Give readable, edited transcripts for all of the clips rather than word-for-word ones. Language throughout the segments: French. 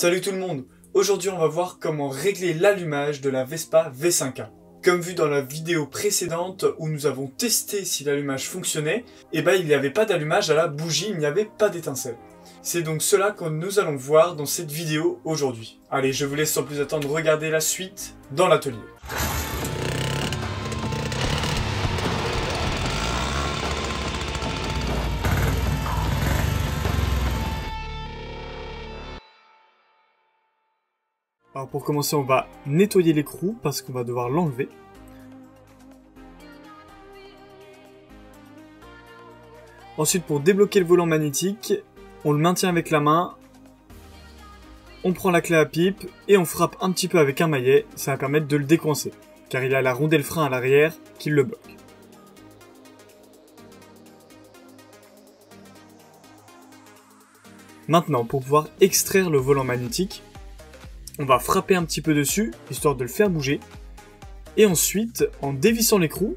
Salut tout le monde! Aujourd'hui on va voir comment régler l'allumage de la Vespa V5A. Comme vu dans la vidéo précédente où nous avons testé si l'allumage fonctionnait, il n'y avait pas d'allumage à la bougie, il n'y avait pas d'étincelle. C'est donc cela que nous allons voir dans cette vidéo aujourd'hui. Allez, je vous laisse sans plus attendre regarder la suite dans l'atelier. Alors pour commencer, on va nettoyer l'écrou parce qu'on va devoir l'enlever. Ensuite, pour débloquer le volant magnétique, on le maintient avec la main, on prend la clé à pipe et on frappe un petit peu avec un maillet, ça va permettre de le décoincer, car il a la rondelle frein à l'arrière qui le bloque. Maintenant, pour pouvoir extraire le volant magnétique, on va frapper un petit peu dessus, histoire de le faire bouger. Et ensuite, en dévissant l'écrou,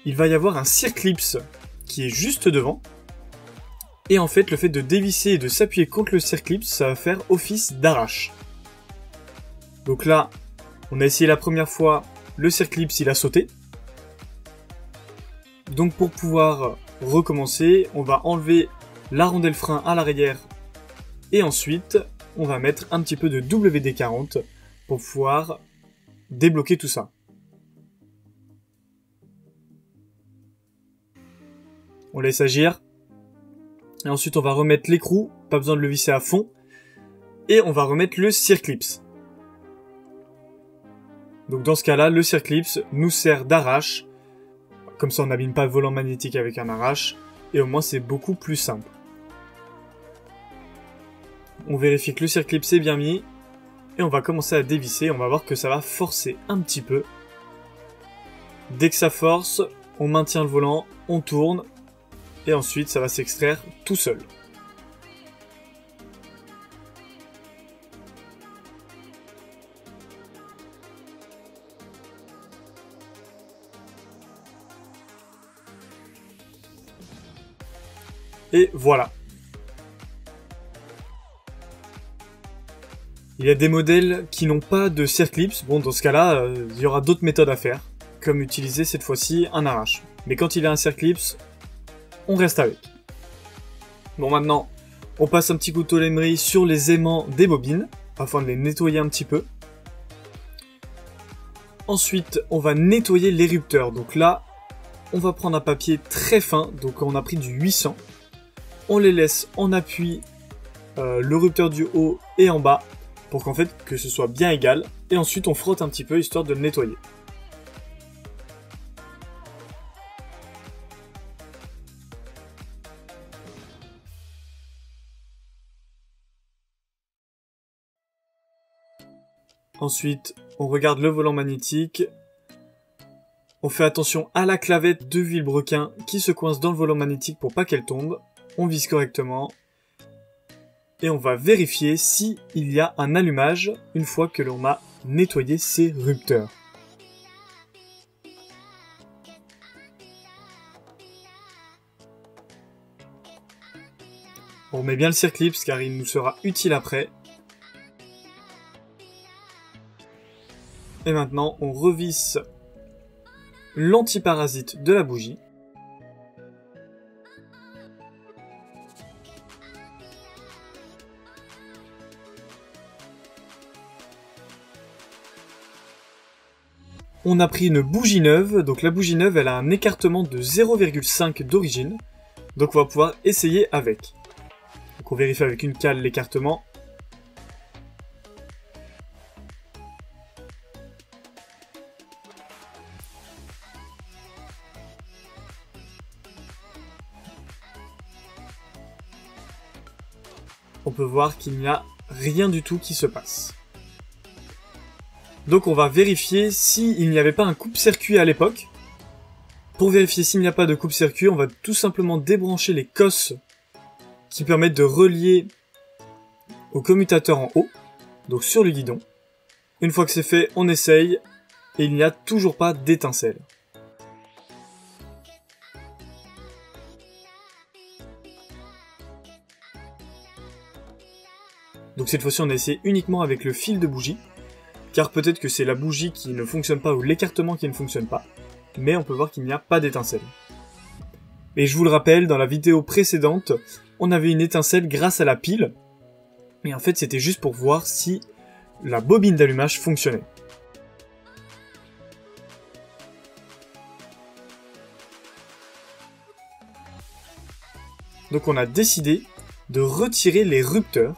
il va y avoir un circlips qui est juste devant. Et en fait, le fait de dévisser et de s'appuyer contre le circlips, ça va faire office d'arrache. Donc là, on a essayé la première fois, le circlips il a sauté. Donc pour pouvoir recommencer, on va enlever la rondelle frein à l'arrière. Et ensuite, on va mettre un petit peu de WD-40 pour pouvoir débloquer tout ça. On laisse agir. Et ensuite, on va remettre l'écrou, pas besoin de le visser à fond. Et on va remettre le circlips. Donc dans ce cas-là, le circlips nous sert d'arrache. Comme ça, on n'abîme pas le volant magnétique avec un arrache. Et au moins, c'est beaucoup plus simple. On vérifie que le circlips est bien mis. Et on va commencer à dévisser. On va voir que ça va forcer un petit peu. Dès que ça force, on maintient le volant, on tourne. Et ensuite, ça va s'extraire tout seul. Et voilà. Il y a des modèles qui n'ont pas de circlips. Bon, dans ce cas-là, il y aura d'autres méthodes à faire. Comme utiliser cette fois-ci un arrache. Mais quand il y a un circlips, on reste avec. Bon, maintenant, on passe un petit couteau l'émery sur les aimants des bobines, afin de les nettoyer un petit peu. Ensuite, on va nettoyer l'érupteur. Donc là, on va prendre un papier très fin. Donc on a pris du 800. On les laisse en appui, le rupteur du haut et en bas, pour qu'en fait, que ce soit bien égal. Et ensuite, on frotte un petit peu, histoire de le nettoyer. Ensuite, on regarde le volant magnétique. On fait attention à la clavette de vilebrequin qui se coince dans le volant magnétique pour pas qu'elle tombe. On vise correctement. Et on va vérifier s'il y a un allumage une fois que l'on a nettoyé ces rupteurs. On remet bien le circlips car il nous sera utile après. Et maintenant, on revisse l'antiparasite de la bougie. On a pris une bougie neuve, donc la bougie neuve elle a un écartement de 0,5 d'origine, donc on va pouvoir essayer avec. Donc on vérifie avec une cale l'écartement. On peut voir qu'il n'y a rien du tout qui se passe. Donc on va vérifier s'il n'y avait pas un coupe-circuit à l'époque. Pour vérifier s'il n'y a pas de coupe-circuit, on va tout simplement débrancher les cosses qui permettent de relier au commutateur en haut, donc sur le guidon. Une fois que c'est fait, on essaye et il n'y a toujours pas d'étincelle. Donc cette fois-ci on a essayé uniquement avec le fil de bougie, car peut-être que c'est la bougie qui ne fonctionne pas ou l'écartement qui ne fonctionne pas, mais on peut voir qu'il n'y a pas d'étincelle. Et je vous le rappelle, dans la vidéo précédente, on avait une étincelle grâce à la pile, mais en fait c'était juste pour voir si la bobine d'allumage fonctionnait. Donc on a décidé de retirer les rupteurs.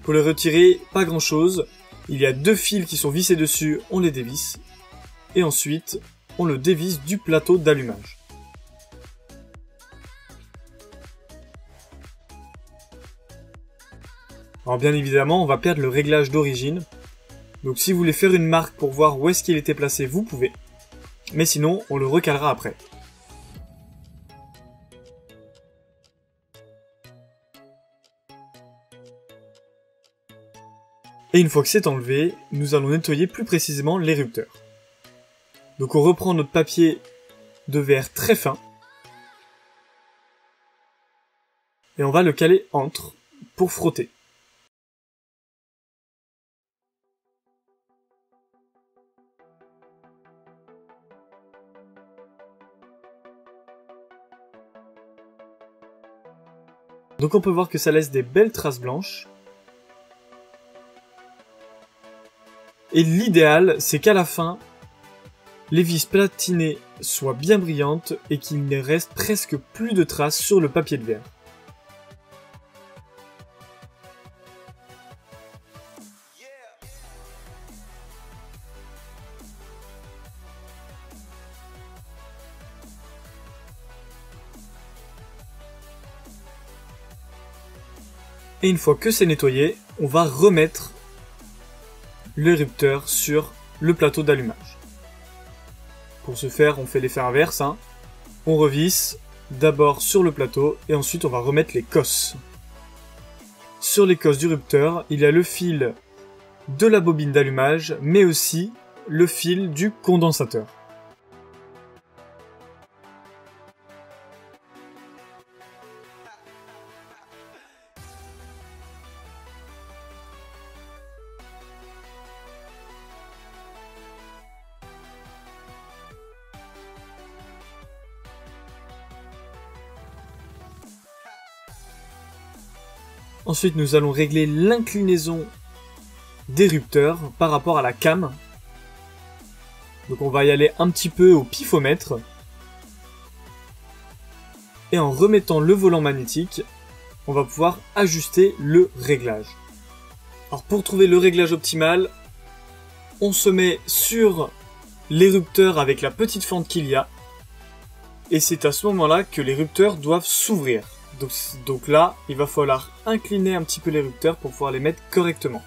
Pour les retirer, pas grand chose. Il y a 2 fils qui sont vissés dessus, on les dévisse. Et ensuite, on le dévisse du plateau d'allumage. Alors bien évidemment, on va perdre le réglage d'origine. Donc si vous voulez faire une marque pour voir où est-ce qu'il était placé, vous pouvez. Mais sinon, on le recalera après. Et une fois que c'est enlevé, nous allons nettoyer plus précisément les rupteurs. Donc on reprend notre papier de verre très fin. Et on va le caler entre pour frotter. Donc on peut voir que ça laisse des belles traces blanches. Et l'idéal, c'est qu'à la fin, les vis platinées soient bien brillantes et qu'il ne reste presque plus de traces sur le papier de verre. Et une fois que c'est nettoyé, on va remettre le rupteur sur le plateau d'allumage. Pour ce faire, on fait l'effet inverse. On revisse d'abord sur le plateau et ensuite on va remettre les cosses. Sur les cosses du rupteur, il y a le fil de la bobine d'allumage, mais aussi le fil du condensateur. Ensuite, nous allons régler l'inclinaison des rupteurs par rapport à la came. Donc on va y aller un petit peu au pifomètre. Et en remettant le volant magnétique, on va pouvoir ajuster le réglage. Alors pour trouver le réglage optimal, on se met sur les rupteurs avec la petite fente qu'il y a. Et c'est à ce moment-là que les rupteurs doivent s'ouvrir. Donc là, il va falloir incliner un petit peu les rupteurs pour pouvoir les mettre correctement.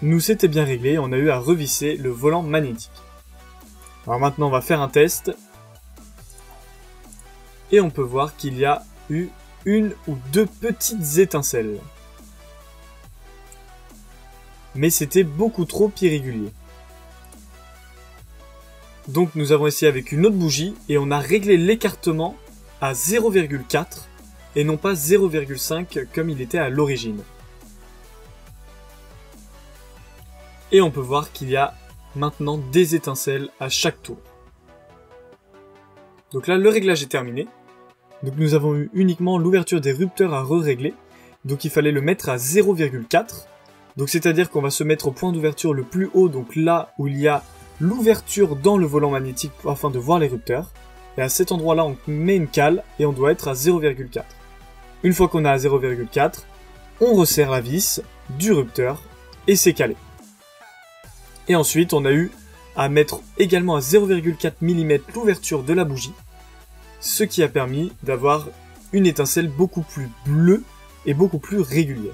Nous, c'était bien réglé, on a eu à revisser le volant magnétique. Alors maintenant, on va faire un test. Et on peut voir qu'il y a eu 1 ou 2 petites étincelles. Mais c'était beaucoup trop irrégulier. Donc nous avons essayé avec une autre bougie et on a réglé l'écartement à 0,4 et non pas 0,5 comme il était à l'origine. Et on peut voir qu'il y a maintenant des étincelles à chaque tour. Donc là, le réglage est terminé. Donc nous avons eu uniquement l'ouverture des rupteurs à re-régler. Donc il fallait le mettre à 0,4. Donc c'est-à-dire qu'on va se mettre au point d'ouverture le plus haut, donc là où il y a l'ouverture dans le volant magnétique afin de voir les rupteurs. Et à cet endroit-là, on met une cale et on doit être à 0,4. Une fois qu'on est à 0,4, on resserre la vis du rupteur et c'est calé. Et ensuite, on a eu à mettre également à 0,4 mm l'ouverture de la bougie, ce qui a permis d'avoir une étincelle beaucoup plus bleue et beaucoup plus régulière.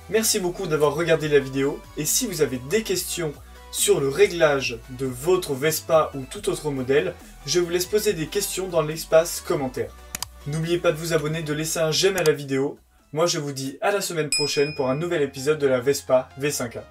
Merci beaucoup d'avoir regardé la vidéo, et si vous avez des questions sur le réglage de votre Vespa ou tout autre modèle, je vous laisse poser des questions dans l'espace commentaire. N'oubliez pas de vous abonner, de laisser un j'aime à la vidéo. Moi je vous dis à la semaine prochaine pour un nouvel épisode de la Vespa V5A.